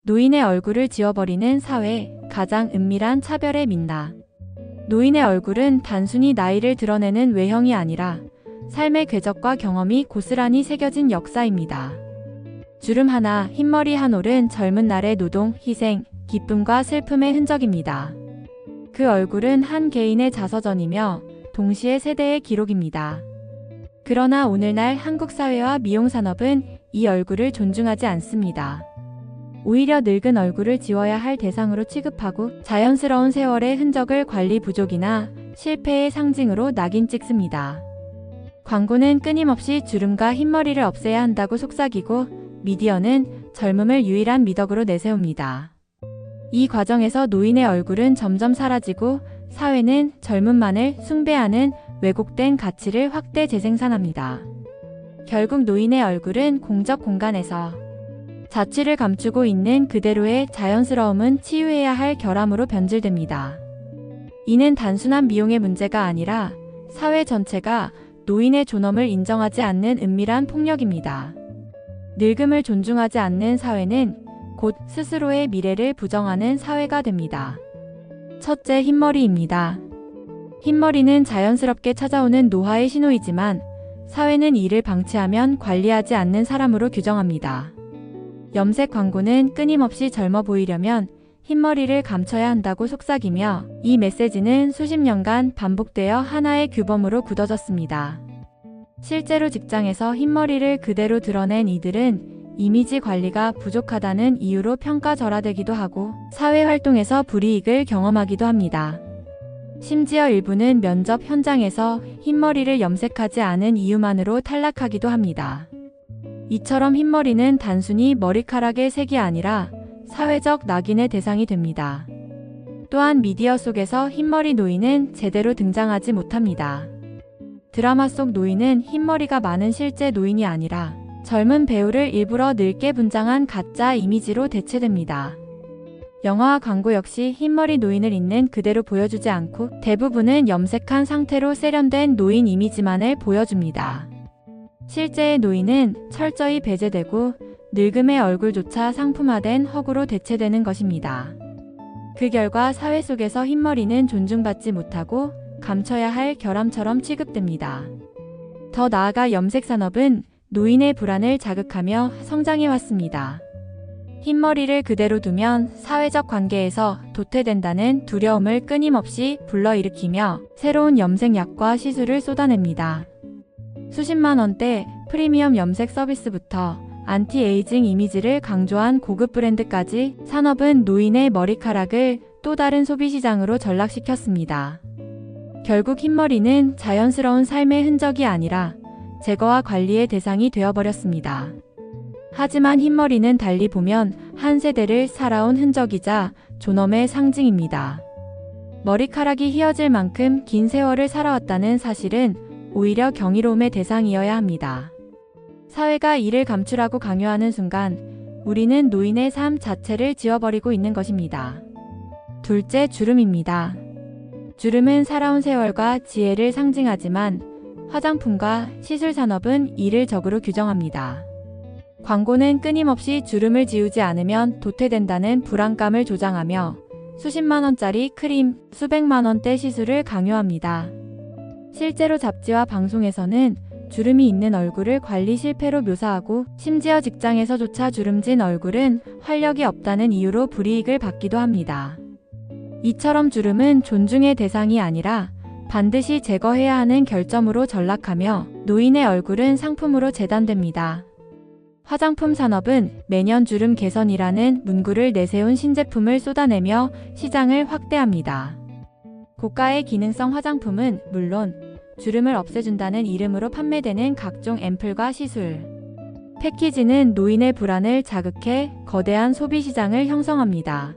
노인의 얼굴을 지워버리는 사회, 가장 은밀한 차별의 민낯. 노인의 얼굴은 단순히 나이를 드러내는 외형이 아니라 삶의 궤적과 경험이 고스란히 새겨진 역사입니다. 주름 하나, 흰머리 한 올은 젊은 날의 노동, 희생, 기쁨과 슬픔의 흔적입니다. 그 얼굴은 한 개인의 자서전이며 동시에 세대의 기록입니다. 그러나 오늘날 한국 사회와 미용 산업은 이 얼굴을 존중하지 않습니다. 오히려 늙은 얼굴을 지워야 할 대상으로 취급하고 자연스러운 세월의 흔적을 관리 부족이나 실패의 상징으로 낙인 찍습니다. 광고는 끊임없이 주름과 흰머리를 없애야 한다고 속삭이고 미디어는 젊음을 유일한 미덕으로 내세웁니다. 이 과정에서 노인의 얼굴은 점점 사라지고 사회는 젊음만을 숭배하는 왜곡된 가치를 확대 재생산합니다. 결국 노인의 얼굴은 공적 공간에서 자취를 감추고 있는 그대로의 자연스러움은 치유해야 할 결함으로 변질됩니다. 이는 단순한 미용의 문제가 아니라 사회 전체가 노인의 존엄을 인정하지 않는 은밀한 폭력입니다. 늙음을 존중하지 않는 사회는 곧 스스로의 미래를 부정하는 사회가 됩니다. 첫째, 흰머리입니다. 흰머리는 자연스럽게 찾아오는 노화의 신호이지만 사회는 이를 방치하면 관리하지 않는 사람으로 규정합니다. 염색 광고는 끊임없이 젊어 보이려면 흰머리를 감춰야 한다고 속삭이며 이 메시지는 수십 년간 반복되어 하나의 규범으로 굳어졌습니다. 실제로 직장에서 흰머리를 그대로 드러낸 이들은 이미지 관리가 부족하다는 이유로 평가절하되기도 하고 사회활동에서 불이익을 경험하기도 합니다. 심지어 일부는 면접 현장에서 흰머리를 염색하지 않은 이유만으로 탈락하기도 합니다. 이처럼 흰머리는 단순히 머리카락의 색이 아니라 사회적 낙인의 대상이 됩니다. 또한 미디어 속에서 흰머리 노인은 제대로 등장하지 못합니다. 드라마 속 노인은 흰머리가 많은 실제 노인이 아니라 젊은 배우를 일부러 늙게 분장한 가짜 이미지로 대체됩니다. 영화와 광고 역시 흰머리 노인을 있는 그대로 보여주지 않고 대부분은 염색한 상태로 세련된 노인 이미지만을 보여줍니다. 실제의 노인은 철저히 배제되고 늙음의 얼굴조차 상품화된 허구로 대체되는 것입니다. 그 결과 사회 속에서 흰머리는 존중받지 못하고 감춰야 할 결함처럼 취급됩니다. 더 나아가 염색 산업은 노인의 불안을 자극하며 성장해왔습니다. 흰머리를 그대로 두면 사회적 관계에서 도태된다는 두려움을 끊임없이 불러일으키며 새로운 염색약과 시술을 쏟아냅니다. 수십만 원대 프리미엄 염색 서비스부터 안티에이징 이미지를 강조한 고급 브랜드까지 산업은 노인의 머리카락을 또 다른 소비시장으로 전락시켰습니다. 결국 흰머리는 자연스러운 삶의 흔적이 아니라 제거와 관리의 대상이 되어버렸습니다. 하지만 흰머리는 달리 보면 한 세대를 살아온 흔적이자 존엄의 상징입니다. 머리카락이 휘어질 만큼 긴 세월을 살아왔다는 사실은 오히려 경이로움의 대상이어야 합니다. 사회가 이를 감추라고 강요하는 순간 우리는 노인의 삶 자체를 지워버리고 있는 것입니다. 둘째, 주름입니다. 주름은 살아온 세월과 지혜를 상징하지만 화장품과 시술 산업은 이를 적으로 규정합니다. 광고는 끊임없이 주름을 지우지 않으면 도태된다는 불안감을 조장하며 수십만 원짜리 크림, 수백만 원대 시술을 강요합니다. 실제로 잡지와 방송에서는 주름이 있는 얼굴을 관리 실패로 묘사하고 심지어 직장에서조차 주름진 얼굴은 활력이 없다는 이유로 불이익을 받기도 합니다. 이처럼 주름은 존중의 대상이 아니라 반드시 제거해야 하는 결점으로 전락하며 노인의 얼굴은 상품으로 재단됩니다. 화장품 산업은 매년 주름 개선이라는 문구를 내세운 신제품을 쏟아내며 시장을 확대합니다. 고가의 기능성 화장품은 물론 주름을 없애준다는 이름으로 판매되는 각종 앰플과 시술, 패키지는 노인의 불안을 자극해 거대한 소비 시장을 형성합니다.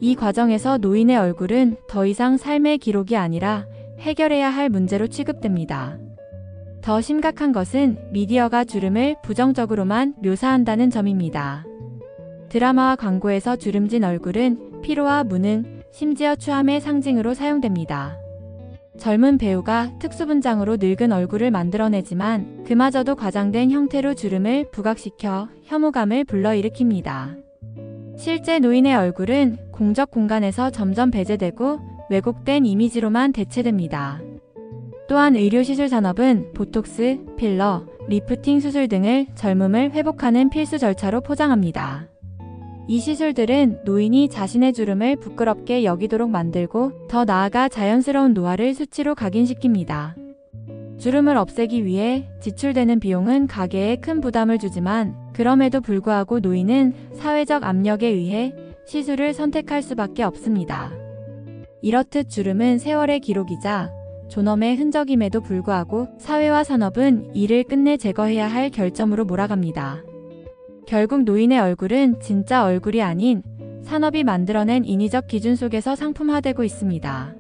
이 과정에서 노인의 얼굴은 더 이상 삶의 기록이 아니라 해결해야 할 문제로 취급됩니다. 더 심각한 것은 미디어가 주름을 부정적으로만 묘사한다는 점입니다. 드라마와 광고에서 주름진 얼굴은 피로와 무능, 심지어 추함의 상징으로 사용됩니다. 젊은 배우가 특수분장으로 늙은 얼굴을 만들어내지만 그마저도 과장된 형태로 주름을 부각시켜 혐오감을 불러일으킵니다. 실제 노인의 얼굴은 공적 공간에서 점점 배제되고 왜곡된 이미지로만 대체됩니다. 또한 의료시술 산업은 보톡스, 필러, 리프팅 수술 등을 젊음을 회복하는 필수 절차로 포장합니다. 이 시술들은 노인이 자신의 주름을 부끄럽게 여기도록 만들고 더 나아가 자연스러운 노화를 수치로 각인시킵니다. 주름을 없애기 위해 지출되는 비용은 가계에 큰 부담을 주지만 그럼에도 불구하고 노인은 사회적 압력에 의해 시술을 선택할 수밖에 없습니다. 이렇듯 주름은 세월의 기록이자 존엄의 흔적임에도 불구하고 사회와 산업은 이를 끝내 제거해야 할 결점으로 몰아갑니다. 결국 노인의 얼굴은 진짜 얼굴이 아닌 산업이 만들어낸 인위적 기준 속에서 상품화되고 있습니다.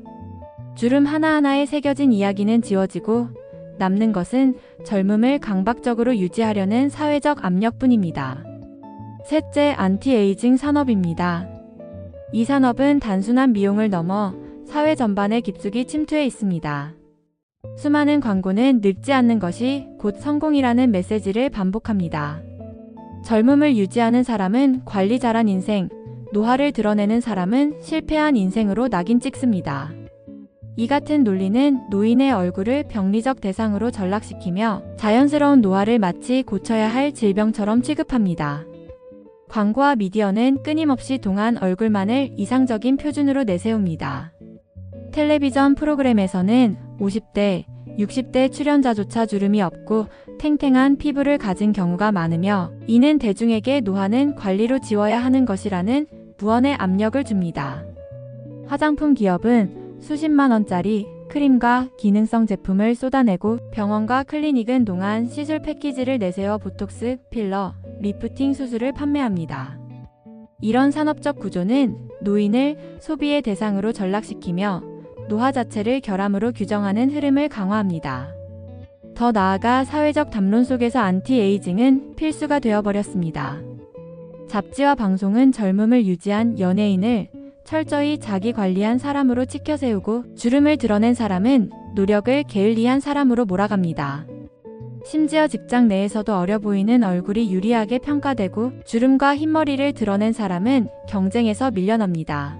주름 하나하나에 새겨진 이야기는 지워지고 남는 것은 젊음을 강박적으로 유지하려는 사회적 압력뿐입니다. 셋째, 안티에이징 산업입니다. 이 산업은 단순한 미용을 넘어 사회 전반에 깊숙이 침투해 있습니다. 수많은 광고는 늙지 않는 것이 곧 성공이라는 메시지를 반복합니다. 젊음을 유지하는 사람은 관리 잘한 인생, 노화를 드러내는 사람은 실패한 인생으로 낙인 찍습니다. 이 같은 논리는 노인의 얼굴을 병리적 대상으로 전락시키며 자연스러운 노화를 마치 고쳐야 할 질병처럼 취급합니다. 광고와 미디어는 끊임없이 동안 얼굴만을 이상적인 표준으로 내세웁니다. 텔레비전 프로그램에서는 50대, 60대 출연자조차 주름이 없고 탱탱한 피부를 가진 경우가 많으며 이는 대중에게 노화는 관리로 지워야 하는 것이라는 무언의 압력을 줍니다. 화장품 기업은 수십만 원짜리 크림과 기능성 제품을 쏟아내고 병원과 클리닉은 동안 시술 패키지를 내세워 보톡스, 필러, 리프팅 수술을 판매합니다. 이런 산업적 구조는 노인을 소비의 대상으로 전락시키며 노화 자체를 결함으로 규정하는 흐름을 강화합니다. 더 나아가 사회적 담론 속에서 안티에이징은 필수가 되어버렸습니다. 잡지와 방송은 젊음을 유지한 연예인을 철저히 자기 관리한 사람으로 치켜세우고 주름을 드러낸 사람은 노력을 게을리한 사람으로 몰아갑니다. 심지어 직장 내에서도 어려 보이는 얼굴이 유리하게 평가되고 주름과 흰머리를 드러낸 사람은 경쟁에서 밀려납니다.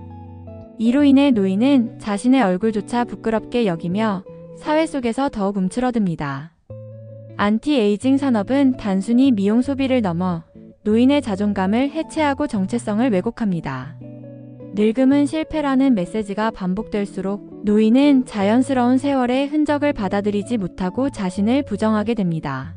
이로 인해 노인은 자신의 얼굴조차 부끄럽게 여기며 사회 속에서 더욱 움츠러듭니다. 안티에이징 산업은 단순히 미용 소비를 넘어 노인의 자존감을 해체하고 정체성을 왜곡합니다. 늙음은 실패라는 메시지가 반복될수록 노인은 자연스러운 세월의 흔적을 받아들이지 못하고 자신을 부정하게 됩니다.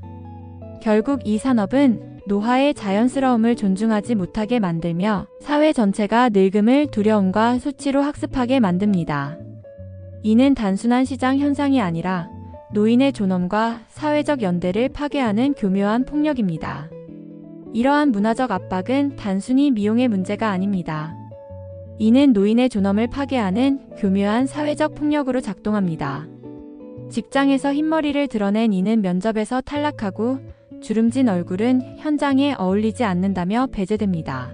결국 이 산업은 노화의 자연스러움을 존중하지 못하게 만들며 사회 전체가 늙음을 두려움과 수치로 학습하게 만듭니다. 이는 단순한 시장 현상이 아니라 노인의 존엄과 사회적 연대를 파괴하는 교묘한 폭력입니다. 이러한 문화적 압박은 단순히 미용의 문제가 아닙니다. 이는 노인의 존엄을 파괴하는 교묘한 사회적 폭력으로 작동합니다. 직장에서 흰머리를 드러낸 이는 면접에서 탈락하고 주름진 얼굴은 현장에 어울리지 않는다며 배제됩니다.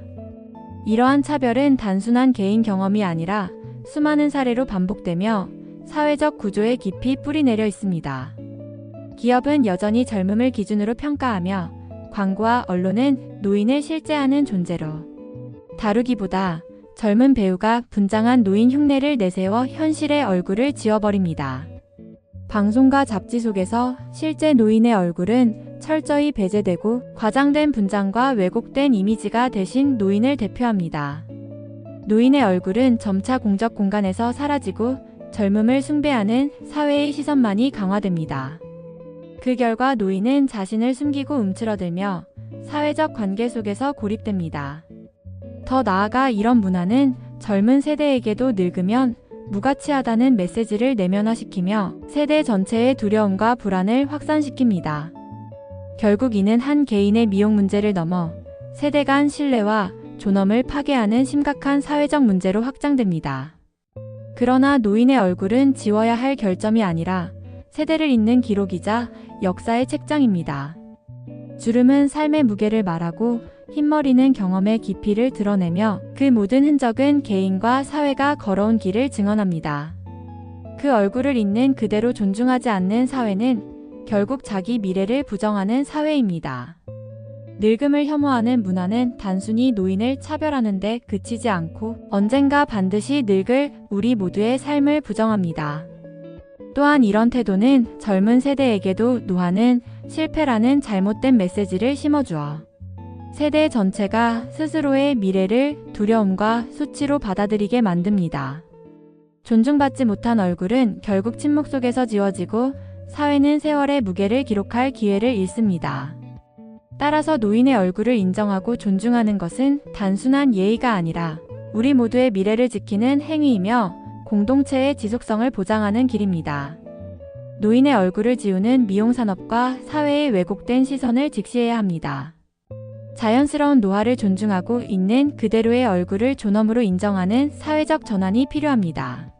이러한 차별은 단순한 개인 경험이 아니라 수많은 사례로 반복되며 사회적 구조에 깊이 뿌리내려 있습니다. 기업은 여전히 젊음을 기준으로 평가하며 광고와 언론은 노인을 실제하는 존재로 다루기보다 젊은 배우가 분장한 노인 흉내를 내세워 현실의 얼굴을 지워버립니다. 방송과 잡지 속에서 실제 노인의 얼굴은 철저히 배제되고 과장된 분장과 왜곡된 이미지가 대신 노인을 대표합니다. 노인의 얼굴은 점차 공적 공간에서 사라지고 젊음을 숭배하는 사회의 시선만이 강화됩니다. 그 결과 노인은 자신을 숨기고 움츠러들며 사회적 관계 속에서 고립됩니다. 더 나아가 이런 문화는 젊은 세대에게도 늙으면 무가치하다는 메시지를 내면화시키며 세대 전체의 두려움과 불안을 확산시킵니다. 결국 이는 한 개인의 미용 문제를 넘어 세대 간 신뢰와 존엄을 파괴하는 심각한 사회적 문제로 확장됩니다. 그러나 노인의 얼굴은 지워야 할 결점이 아니라 세대를 잇는 기록이자 역사의 책장입니다. 주름은 삶의 무게를 말하고 흰머리는 경험의 깊이를 드러내며 그 모든 흔적은 개인과 사회가 걸어온 길을 증언합니다. 그 얼굴을 있는 그대로 존중하지 않는 사회는 결국 자기 미래를 부정하는 사회입니다. 늙음을 혐오하는 문화는 단순히 노인을 차별하는 데 그치지 않고 언젠가 반드시 늙을 우리 모두의 삶을 부정합니다. 또한 이런 태도는 젊은 세대에게도 노화는 실패라는 잘못된 메시지를 심어주어 세대 전체가 스스로의 미래를 두려움과 수치로 받아들이게 만듭니다. 존중받지 못한 얼굴은 결국 침묵 속에서 지워지고 사회는 세월의 무게를 기록할 기회를 잃습니다. 따라서 노인의 얼굴을 인정하고 존중하는 것은 단순한 예의가 아니라 우리 모두의 미래를 지키는 행위이며 공동체의 지속성을 보장하는 길입니다. 노인의 얼굴을 지우는 미용산업과 사회의 왜곡된 시선을 직시해야 합니다. 자연스러운 노화를 존중하고 있는 그대로의 얼굴을 존엄으로 인정하는 사회적 전환이 필요합니다.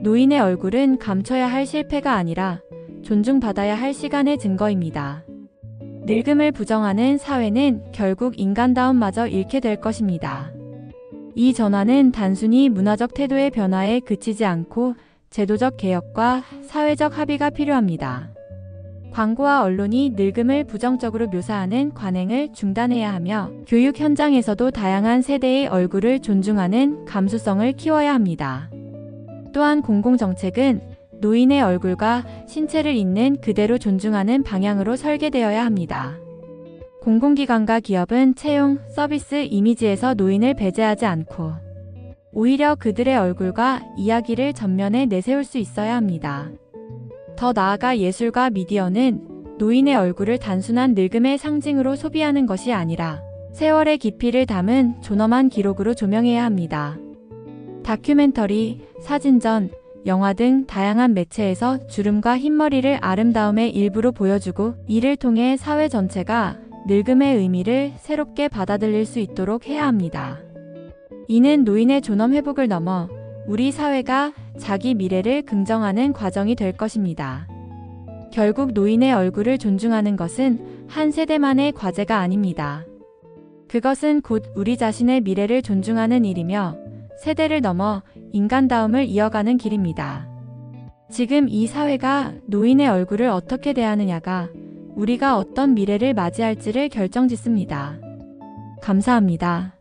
노인의 얼굴은 감춰야 할 실패가 아니라 존중받아야 할 시간의 증거입니다. 늙음을 부정하는 사회는 결국 인간다움마저 잃게 될 것입니다. 이 전환은 단순히 문화적 태도의 변화에 그치지 않고 제도적 개혁과 사회적 합의가 필요합니다. 광고와 언론이 늙음을 부정적으로 묘사하는 관행을 중단해야 하며 교육 현장에서도 다양한 세대의 얼굴을 존중하는 감수성을 키워야 합니다. 또한 공공정책은 노인의 얼굴과 신체를 있는 그대로 존중하는 방향으로 설계되어야 합니다. 공공기관과 기업은 채용, 서비스 이미지에서 노인을 배제하지 않고 오히려 그들의 얼굴과 이야기를 전면에 내세울 수 있어야 합니다. 더 나아가 예술과 미디어는 노인의 얼굴을 단순한 늙음의 상징으로 소비하는 것이 아니라 세월의 깊이를 담은 존엄한 기록으로 조명해야 합니다. 다큐멘터리, 사진전, 영화 등 다양한 매체에서 주름과 흰머리를 아름다움의 일부로 보여주고 이를 통해 사회 전체가 늙음의 의미를 새롭게 받아들일 수 있도록 해야 합니다. 이는 노인의 존엄 회복을 넘어 우리 사회가 자기 미래를 긍정하는 과정이 될 것입니다. 결국 노인의 얼굴을 존중하는 것은 한 세대만의 과제가 아닙니다. 그것은 곧 우리 자신의 미래를 존중하는 일이며 세대를 넘어 인간다움을 이어가는 길입니다. 지금 이 사회가 노인의 얼굴을 어떻게 대하느냐가 우리가 어떤 미래를 맞이할지를 결정짓습니다. 감사합니다.